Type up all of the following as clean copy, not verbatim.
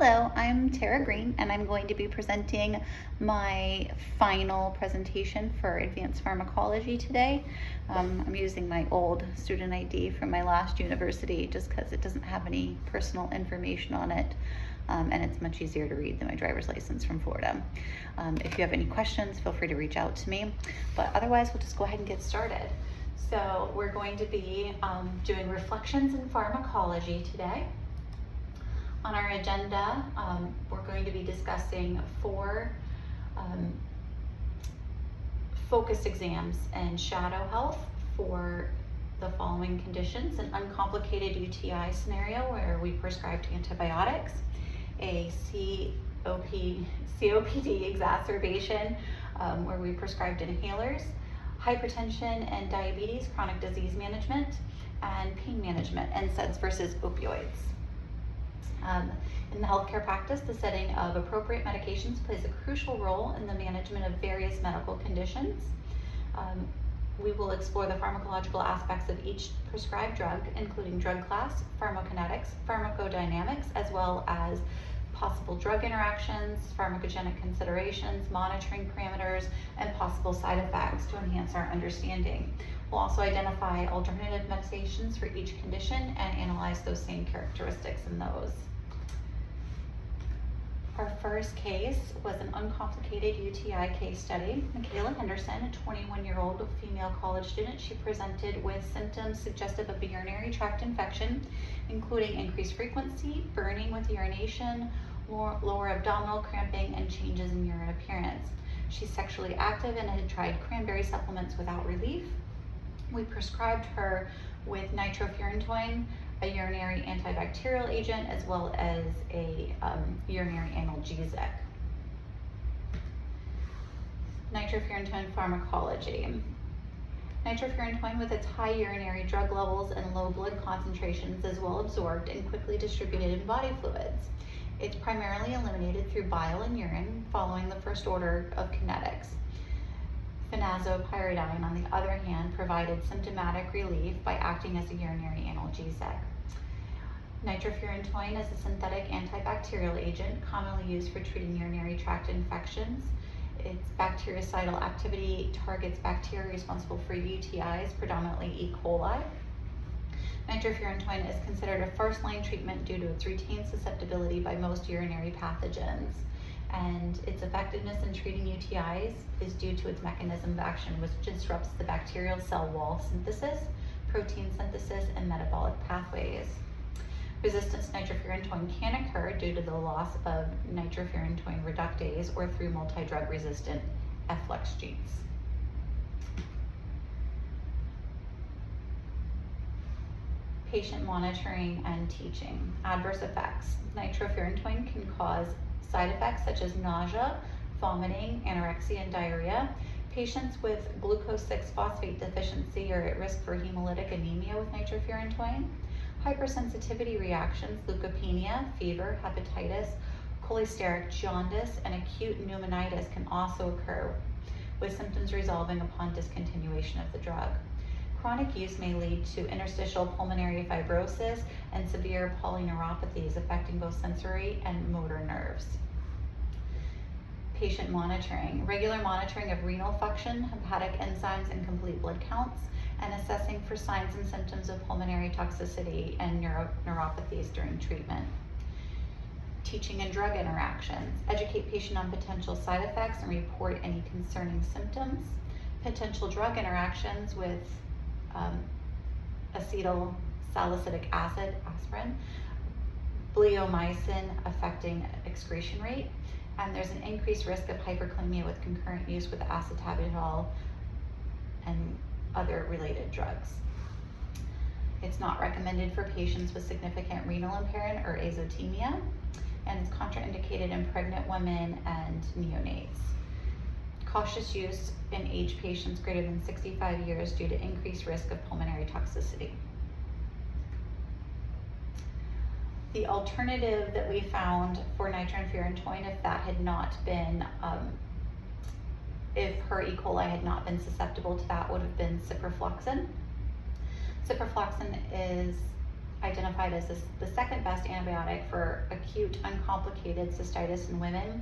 Hello, I'm Tara Green, and I'm going to be presenting my final presentation for advanced pharmacology today. I'm using my old student ID from my last university just because it doesn't have any personal information on it, and it's much easier to read than my driver's license from Florida. If you have any questions, feel free to reach out to me, but otherwise we'll just go ahead and get started. So we're going to be doing reflections in pharmacology today. On our agenda, we're going to be discussing 4 focused exams in shadow health for the following conditions: an uncomplicated UTI scenario where we prescribed antibiotics, a COPD exacerbation where we prescribed inhalers, hypertension and diabetes, chronic disease management, and pain management, NSAIDs versus opioids. In the healthcare practice, the setting of appropriate medications plays a crucial role in the management of various medical conditions. We will explore the pharmacological aspects of each prescribed drug, including drug class, pharmacokinetics, pharmacodynamics, as well as possible drug interactions, pharmacogenic considerations, monitoring parameters, and possible side effects to enhance our understanding. We'll also identify alternative medications for each condition and analyze those same characteristics in those. Our first case was an uncomplicated UTI case study. Michaela Henderson, a 21-year-old female college student, she presented with symptoms suggestive of a urinary tract infection, including increased frequency, burning with urination, lower abdominal cramping, and changes in urine appearance. She's sexually active and had tried cranberry supplements without relief. We prescribed her with nitrofurantoin, a urinary antibacterial agent, as well as a urinary analgesic. Nitrofurantoin pharmacology. Nitrofurantoin, with its high urinary drug levels and low blood concentrations, is well absorbed and quickly distributed in body fluids. It's primarily eliminated through bile and urine following the first order of kinetics. Phenazopyridine, on the other hand, provided symptomatic relief by acting as a urinary analgesic. Nitrofurantoin is a synthetic antibacterial agent commonly used for treating urinary tract infections. Its bactericidal activity targets bacteria responsible for UTIs, predominantly E. coli. Nitrofurantoin is considered a first-line treatment due to its retained susceptibility by most urinary pathogens, and its effectiveness in treating UTIs is due to its mechanism of action, which disrupts the bacterial cell wall synthesis, protein synthesis, and metabolic pathways. Resistance to nitrofurantoin can occur due to the loss of nitrofurantoin reductase or through multi-drug resistant efflux genes. Patient monitoring and teaching. Adverse effects. Nitrofurantoin can cause side effects such as nausea, vomiting, anorexia, and diarrhea. Patients with glucose 6-phosphate deficiency are at risk for hemolytic anemia with nitrofurantoin. Hypersensitivity reactions, leukopenia, fever, hepatitis, cholesteric jaundice, and acute pneumonitis can also occur, with symptoms resolving upon discontinuation of the drug. Chronic use may lead to interstitial pulmonary fibrosis and severe polyneuropathies affecting both sensory and motor nerves. Patient monitoring. Regular monitoring of renal function, hepatic enzymes, and complete blood counts, and assessing for signs and symptoms of pulmonary toxicity and neuropathies during treatment. Teaching and drug interactions. Educate patient on potential side effects and report any concerning symptoms. Potential drug interactions with acetyl salicylic acid, aspirin, bleomycin affecting excretion rate, and there's an increased risk of hyperkalemia with concurrent use with acetabutol and other related drugs. It's not recommended for patients with significant renal impairment or azotemia, and it's contraindicated in pregnant women and neonates. Cautious use in aged patients greater than 65 years due to increased risk of pulmonary toxicity. The alternative that we found for nitrofurantoin, if that had not been, if her E. coli had not been susceptible to that, would have been ciprofloxacin. Ciprofloxacin is identified as the second best antibiotic for acute uncomplicated cystitis in women.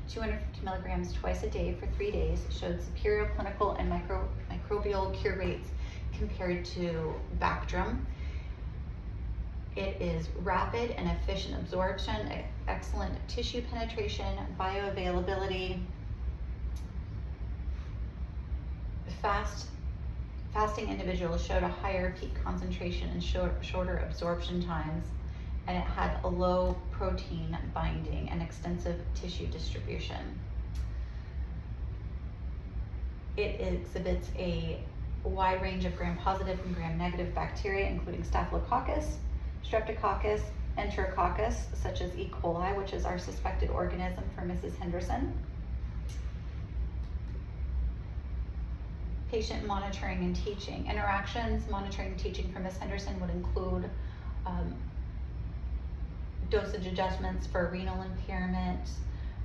250 milligrams twice a day for 3 days showed superior clinical and microbial cure rates compared to Bactrim. It is rapid and efficient absorption, excellent tissue penetration, bioavailability, fasting individuals showed a higher peak concentration and shorter absorption times, and it had a low protein binding and extensive tissue distribution. It exhibits a wide range of gram-positive and gram-negative bacteria, including Staphylococcus, Streptococcus, Enterococcus, such as E. coli, which is our suspected organism for Mrs. Henderson. Patient monitoring and teaching. Interactions, monitoring and teaching for Ms. Henderson would include dosage adjustments for renal impairment,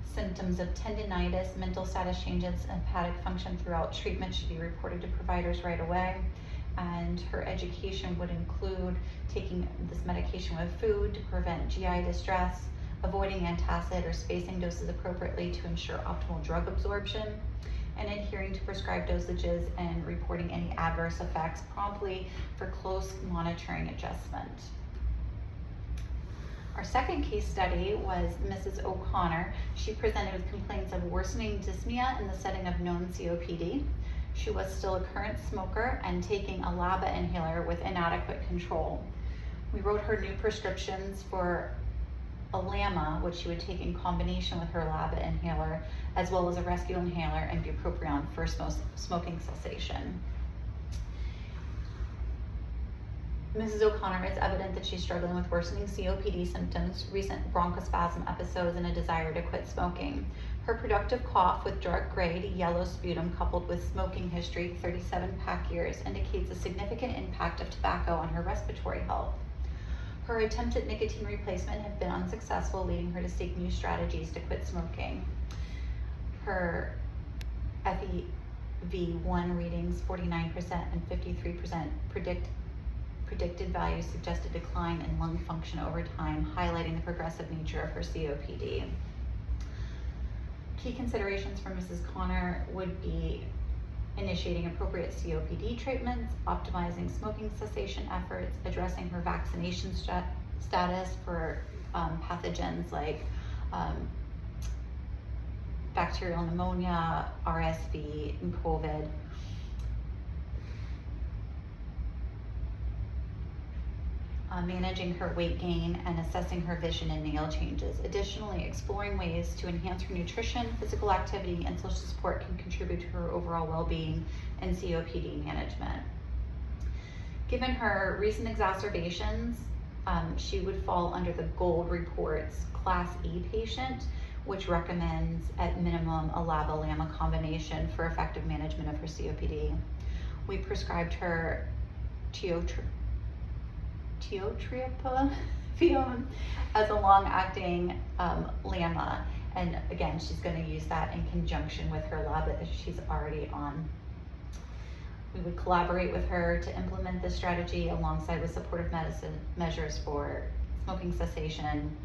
symptoms of tendinitis, mental status changes, and hepatic function throughout treatment should be reported to providers right away. And her education would include taking this medication with food to prevent GI distress, avoiding antacid or spacing doses appropriately to ensure optimal drug absorption, and adhering to prescribed dosages and reporting any adverse effects promptly for close monitoring adjustment. Our second case study was Mrs. O'Connor. She presented with complaints of worsening dyspnea in the setting of known COPD. She was still a current smoker and taking a LABA inhaler with inadequate control. We wrote her new prescriptions for a LAMA, which she would take in combination with her LABA inhaler, as well as a rescue inhaler and bupropion for smoking cessation. Mrs. O'Connor, it's evident that she's struggling with worsening COPD symptoms, recent bronchospasm episodes, and a desire to quit smoking. Her productive cough with dark gray to yellow sputum coupled with smoking history, 37 pack years, indicates a significant impact of tobacco on her respiratory health. Her attempts at nicotine replacement have been unsuccessful, leading her to seek new strategies to quit smoking. Her FEV1 readings, 49% and 53%, predicted values suggest a decline in lung function over time, highlighting the progressive nature of her COPD. Key considerations for Mrs. Connor would be initiating appropriate COPD treatments, optimizing smoking cessation efforts, addressing her vaccination status for pathogens like bacterial pneumonia, RSV, and COVID. Managing her weight gain and assessing her vision and nail changes. Additionally, exploring ways to enhance her nutrition, physical activity, and social support can contribute to her overall well-being and COPD management. Given her recent exacerbations, she would fall under the GOLD report's Class E patient, which recommends at minimum a LABA-LAMA combination for effective management of her COPD. We prescribed her tiotropium as a long-acting LAMA, and again, she's going to use that in conjunction with her LABA that she's already on. We would collaborate with her to implement this strategy alongside with supportive medicine measures for smoking cessation,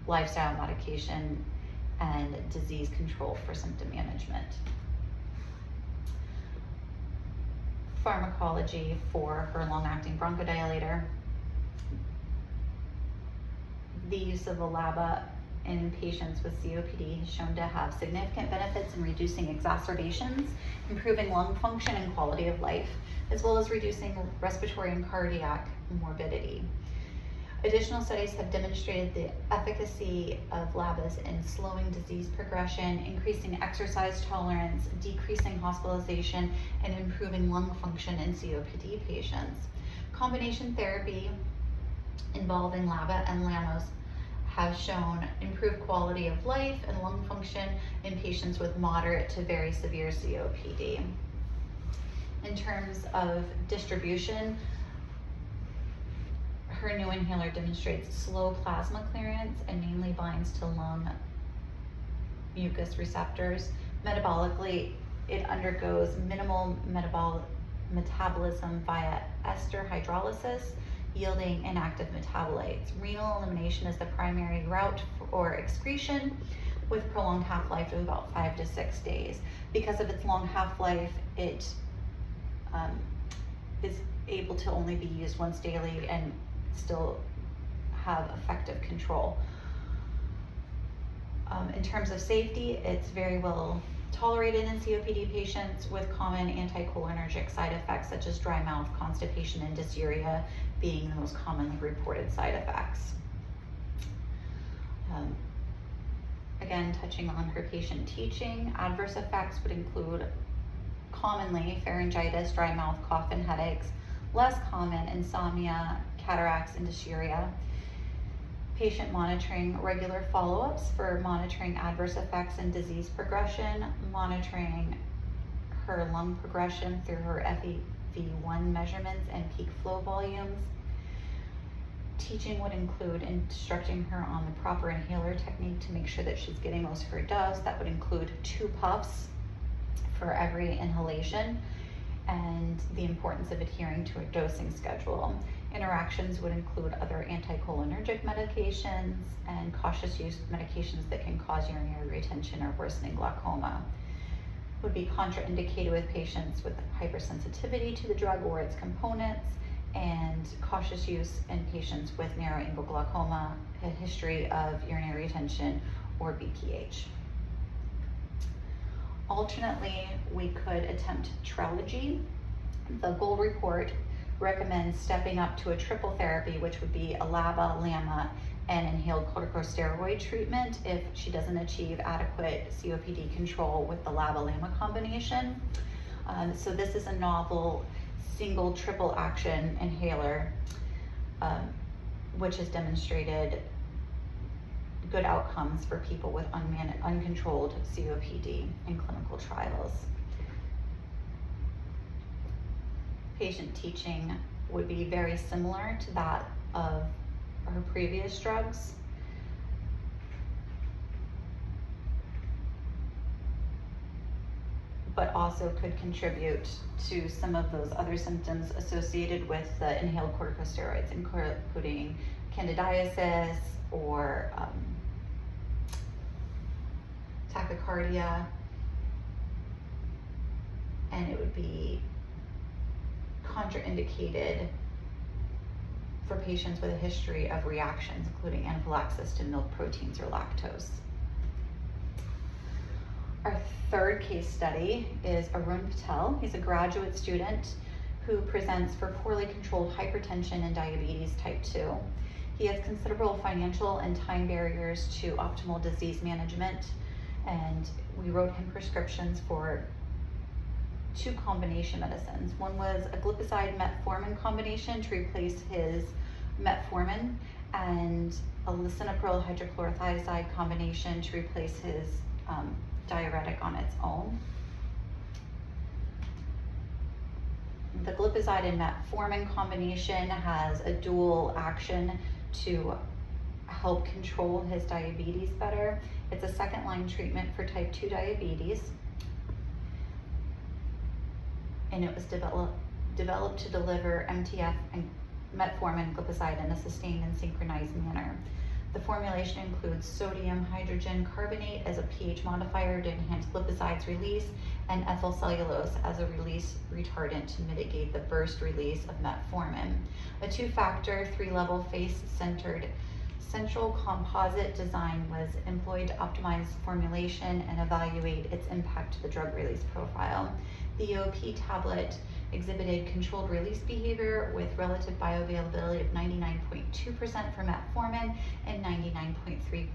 lifestyle modification, and disease control for symptom management. Pharmacology for her long-acting bronchodilator. The use of a LABA in patients with COPD has shown to have significant benefits in reducing exacerbations, improving lung function and quality of life, as well as reducing respiratory and cardiac morbidity. Additional studies have demonstrated the efficacy of LABAs in slowing disease progression, increasing exercise tolerance, decreasing hospitalization, and improving lung function in COPD patients. Combination therapy involving LABA and LAMAs have shown improved quality of life and lung function in patients with moderate to very severe COPD. In terms of distribution, her new inhaler demonstrates slow plasma clearance and mainly binds to lung mucus receptors. Metabolically, it undergoes minimal metabolism via ester hydrolysis, yielding inactive metabolites. Renal elimination is the primary route for excretion, with prolonged half-life of about 5 to 6 days. Because of its long half-life, it is able to only be used once daily and still have effective control. In terms of safety, it's very well tolerated in COPD patients, with common anticholinergic side effects such as dry mouth, constipation, and dysuria being the most commonly reported side effects. Again, touching on her patient teaching, adverse effects would include commonly pharyngitis, dry mouth, cough, and headaches. Less common, insomnia, cataracts, and dysuria. Patient monitoring, regular follow-ups for monitoring adverse effects and disease progression, monitoring her lung progression through her FEV1 measurements and peak flow volumes. Teaching would include instructing her on the proper inhaler technique to make sure that she's getting most of her dose. That would include 2 puffs for every inhalation, and the importance of adhering to a dosing schedule. Interactions would include other anticholinergic medications and cautious use of medications that can cause urinary retention or worsening glaucoma. Would be contraindicated with patients with hypersensitivity to the drug or its components, and cautious use in patients with narrow angle glaucoma, a history of urinary retention, or BPH. Alternately, we could attempt Trelegy. The GOLD report recommends stepping up to a triple therapy, which would be a LABA, LAMA, and inhaled corticosteroid treatment if she doesn't achieve adequate COPD control with the LABA-LAMA combination. So this is a novel single triple action inhaler, which has demonstrated good outcomes for people with uncontrolled COPD in clinical trials. Patient teaching would be very similar to that of her previous drugs. But also could contribute to some of those other symptoms associated with the inhaled corticosteroids, including candidiasis or tachycardia, and it would be contraindicated for patients with a history of reactions, including anaphylaxis to milk proteins or lactose. Our third case study is Arun Patel. He's a graduate student who presents for poorly controlled hypertension and diabetes type 2. He has considerable financial and time barriers to optimal disease management, and we wrote him prescriptions for 2 combination medicines. One was a glipizide metformin combination to replace his metformin, and a lisinopril hydrochlorothiazide combination to replace his diuretic on its own. The glipizide and metformin combination has a dual action to help control his diabetes better. It's a second-line treatment for type 2 diabetes, and it was developed to deliver MTF and metformin glipizide in a sustained and synchronized manner. The formulation includes sodium hydrogen carbonate as a pH modifier to enhance glipizide's release, and ethyl cellulose as a release retardant to mitigate the burst release of metformin. A 2-factor, 3-level face-centered central composite design was employed to optimize formulation and evaluate its impact to the drug release profile. The EOP tablet exhibited controlled release behavior with relative bioavailability of 99.2% for metformin and 99.3%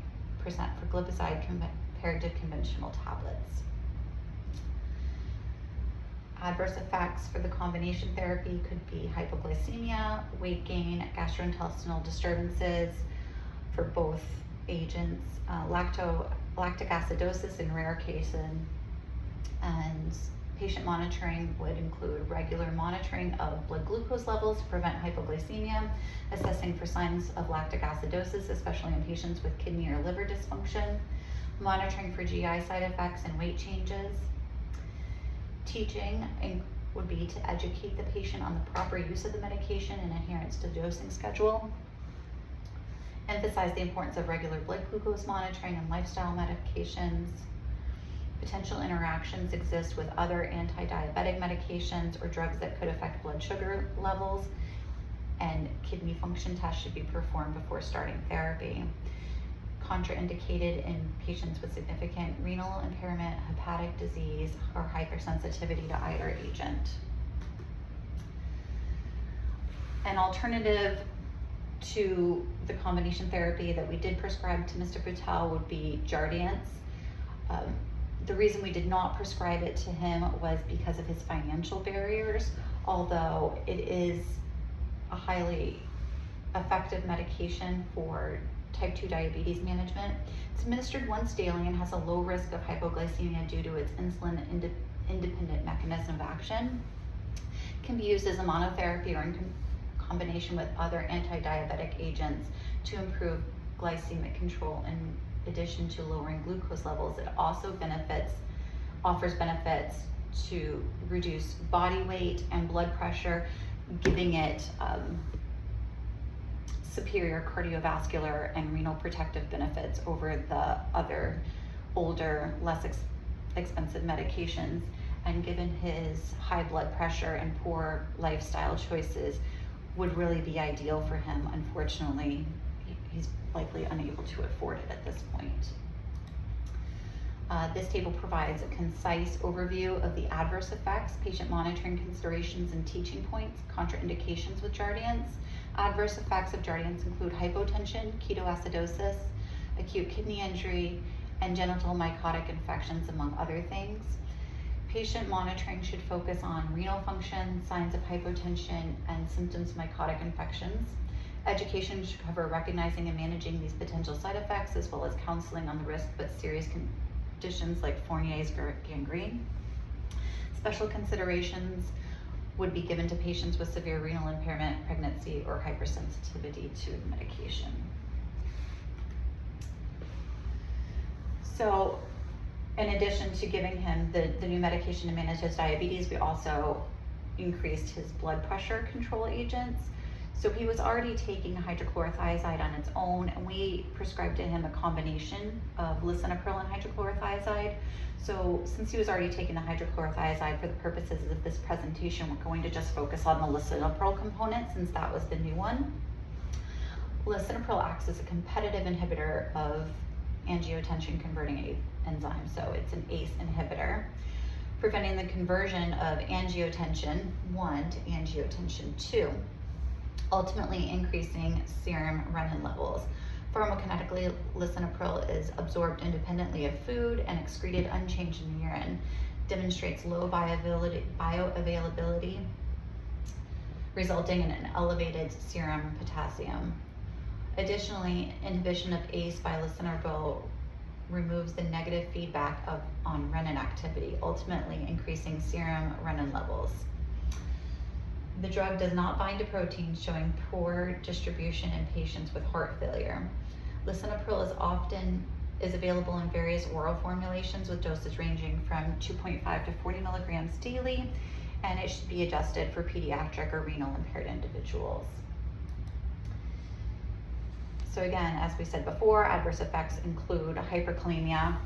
for glipizide compared to conventional tablets. Adverse effects for the combination therapy could be hypoglycemia, weight gain, gastrointestinal disturbances for both agents, lactic acidosis in rare cases, and patient monitoring would include regular monitoring of blood glucose levels to prevent hypoglycemia, assessing for signs of lactic acidosis, especially in patients with kidney or liver dysfunction, monitoring for GI side effects and weight changes. Teaching would be to educate the patient on the proper use of the medication and adherence to dosing schedule. Emphasize the importance of regular blood glucose monitoring and lifestyle medications. Potential interactions exist with other anti-diabetic medications or drugs that could affect blood sugar levels, and kidney function tests should be performed before starting therapy. Contraindicated in patients with significant renal impairment, hepatic disease, or hypersensitivity to either agent. An alternative to the combination therapy that we did prescribe to Mr. Patel would be Jardiance. The reason we did not prescribe it to him was because of his financial barriers, although it is a highly effective medication for type 2 diabetes management. It's administered once daily and has a low risk of hypoglycemia due to its insulin independent mechanism of action. It can be used as a monotherapy or in combination with other anti-diabetic agents to improve glycemic control in addition to lowering glucose levels. It also offers benefits to reduce body weight and blood pressure, giving it superior cardiovascular and renal protective benefits over the other older, less expensive medications. And given his high blood pressure and poor lifestyle choices, would really be ideal for him. Unfortunately, he's likely unable to afford it at this point. This table provides a concise overview of the adverse effects, patient monitoring considerations and teaching points, contraindications with Jardiance. Adverse effects of Jardiance include hypotension, ketoacidosis, acute kidney injury, and genital mycotic infections, among other things. Patient monitoring should focus on renal function, signs of hypotension, and symptoms of mycotic infections. Education should cover recognizing and managing these potential side effects, as well as counseling on the risk but serious conditions like Fournier's gangrene. Special considerations would be given to patients with severe renal impairment, pregnancy, or hypersensitivity to medication. So, in addition to giving him the new medication to manage his diabetes, we also increased his blood pressure control agents. So he was already taking hydrochlorothiazide on its own, and we prescribed to him a combination of lisinopril and hydrochlorothiazide. So since he was already taking the hydrochlorothiazide, for the purposes of this presentation, we're going to just focus on the lisinopril component since that was the new one. Lisinopril acts as a competitive inhibitor of angiotensin converting enzyme, so it's an ACE inhibitor, preventing the conversion of angiotensin 1 to angiotensin 2, ultimately increasing serum renin levels. Pharmacokinetically, lisinopril is absorbed independently of food and excreted unchanged in the urine, demonstrates low bioavailability, resulting in an elevated serum potassium. Additionally, inhibition of ACE by lisinopril removes the negative feedback on renin activity, ultimately increasing serum renin levels. The drug does not bind to proteins, showing poor distribution in patients with heart failure. Lisinopril is available in various oral formulations with doses ranging from 2.5 to 40 milligrams daily, and it should be adjusted for pediatric or renal impaired individuals. So again, as we said before, adverse effects include hyperkalemia.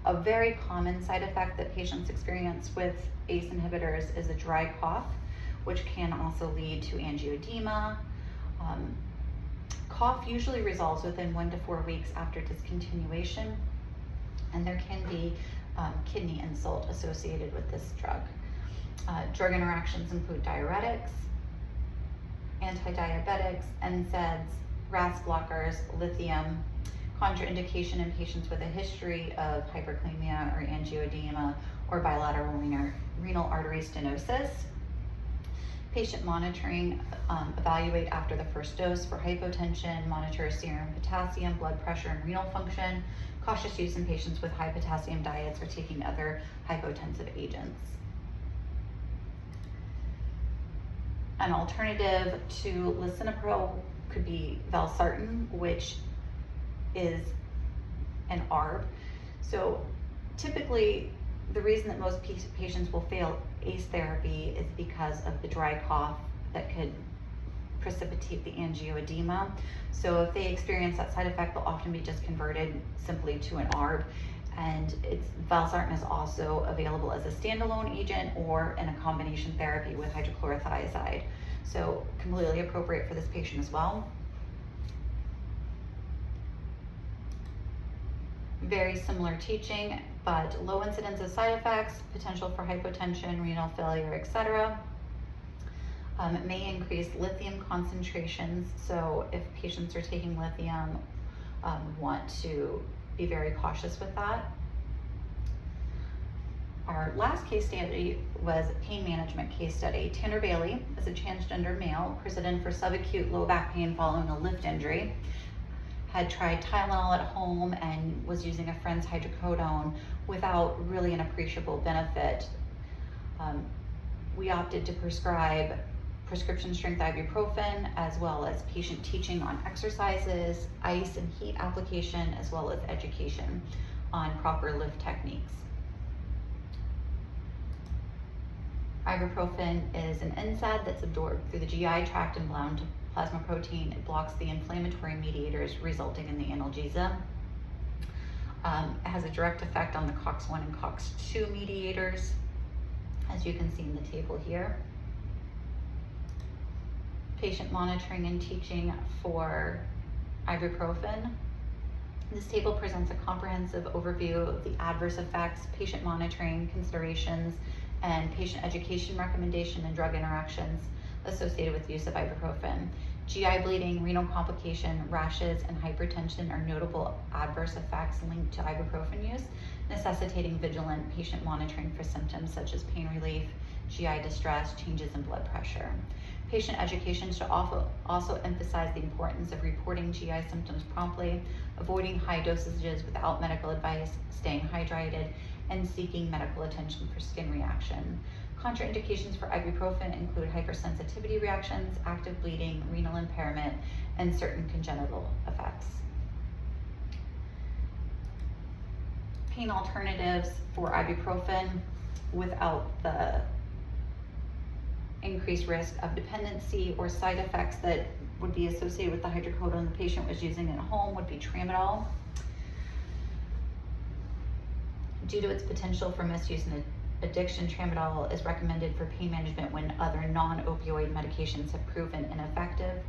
A very common side effect that patients experience with ACE inhibitors is a dry cough, which can also lead to angioedema. Cough usually resolves within 1 to 4 weeks after discontinuation, and there can be kidney insult associated with this drug. Drug interactions include diuretics, anti-diabetics, NSAIDs, RAS blockers, lithium. Contraindication in patients with a history of hyperkalemia or angioedema or bilateral renal artery stenosis. Patient monitoring, evaluate after the first dose for hypotension, monitor serum potassium, blood pressure, and renal function. Cautious use in patients with high potassium diets or taking other hypotensive agents. An alternative to lisinopril could be valsartan, which is an ARB. So typically The reason that most patients will fail ACE therapy is because of the dry cough that could precipitate the angioedema. So if they experience that side effect, they'll often be just converted simply to an ARB. And valsartan is also available as a standalone agent or in a combination therapy with hydrochlorothiazide. So completely appropriate for this patient as well. Very similar teaching, but low incidence of side effects, potential for hypotension, renal failure, etc. It may increase lithium concentrations, so if patients are taking lithium, want to be very cautious with that. Our last case study was a pain management case study. Tanner Bailey is a transgender male presented for subacute low back pain following a lift injury. Had tried Tylenol at home and was using a friend's hydrocodone without really an appreciable benefit. We opted to prescribe prescription strength ibuprofen, as well as patient teaching on exercises, ice and heat application, as well as education on proper lift techniques. Ibuprofen is an NSAID that's absorbed through the GI tract and bound to plasma protein. It blocks the inflammatory mediators, resulting in the analgesia. It has a direct effect on the COX-1 and COX-2 mediators, as you can see in the table here. Patient monitoring and teaching for ibuprofen. This table presents a comprehensive overview of the adverse effects, patient monitoring considerations, and patient education recommendation and drug interactions associated with the use of ibuprofen. GI bleeding, renal complication, rashes, and hypertension are notable adverse effects linked to ibuprofen use, necessitating vigilant patient monitoring for symptoms such as pain relief, GI distress, changes in blood pressure. Patient education should also emphasize the importance of reporting GI symptoms promptly, avoiding high dosages without medical advice, staying hydrated, and seeking medical attention for skin reaction. Contraindications for ibuprofen include hypersensitivity reactions, active bleeding, renal impairment, and certain congenital effects. Pain alternatives for ibuprofen without the increased risk of dependency or side effects that would be associated with the hydrocodone the patient was using at home would be tramadol. Due to its potential for misuse and addiction, tramadol is recommended for pain management when other non-opioid medications have proven ineffective.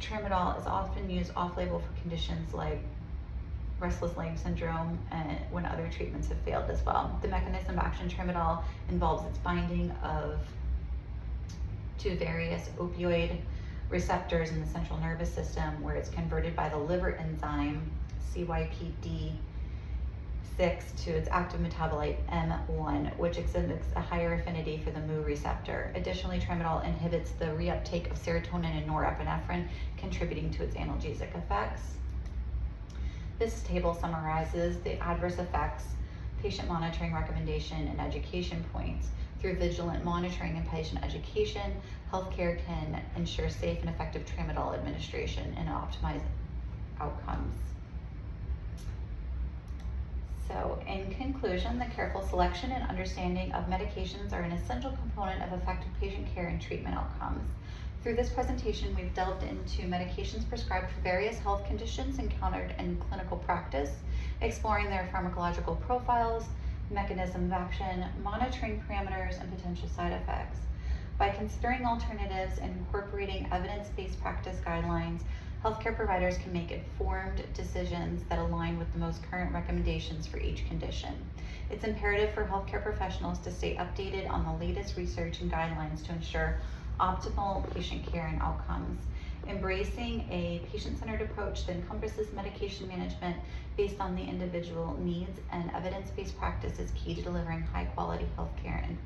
Tramadol is often used off-label for conditions like restless leg syndrome and when other treatments have failed as well. The mechanism of action tramadol involves its binding to various opioid receptors in the central nervous system, where it's converted by the liver enzyme CYP-D6 to its active metabolite M1, which exhibits a higher affinity for the mu receptor. Additionally, tramadol inhibits the reuptake of serotonin and norepinephrine, contributing to its analgesic effects. This table summarizes the adverse effects, patient monitoring recommendation, and education points. Through vigilant monitoring and patient education, healthcare can ensure safe and effective tramadol administration and optimize outcomes. So in conclusion, the careful selection and understanding of medications are an essential component of effective patient care and treatment outcomes. Through this presentation, we've delved into medications prescribed for various health conditions encountered in clinical practice, exploring their pharmacological profiles, mechanism of action, monitoring parameters, and potential side effects. By considering alternatives and incorporating evidence-based practice guidelines, healthcare providers can make informed decisions that align with the most current recommendations for each condition. It's imperative for healthcare professionals to stay updated on the latest research and guidelines to ensure optimal patient care and outcomes. Embracing a patient-centered approach that encompasses medication management based on the individual needs and evidence-based practice is key to delivering high-quality healthcare in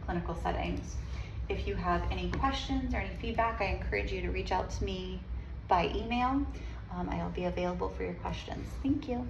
clinical settings. If you have any questions or any feedback, I encourage you to reach out to me by email. I'll be available for your questions. Thank you.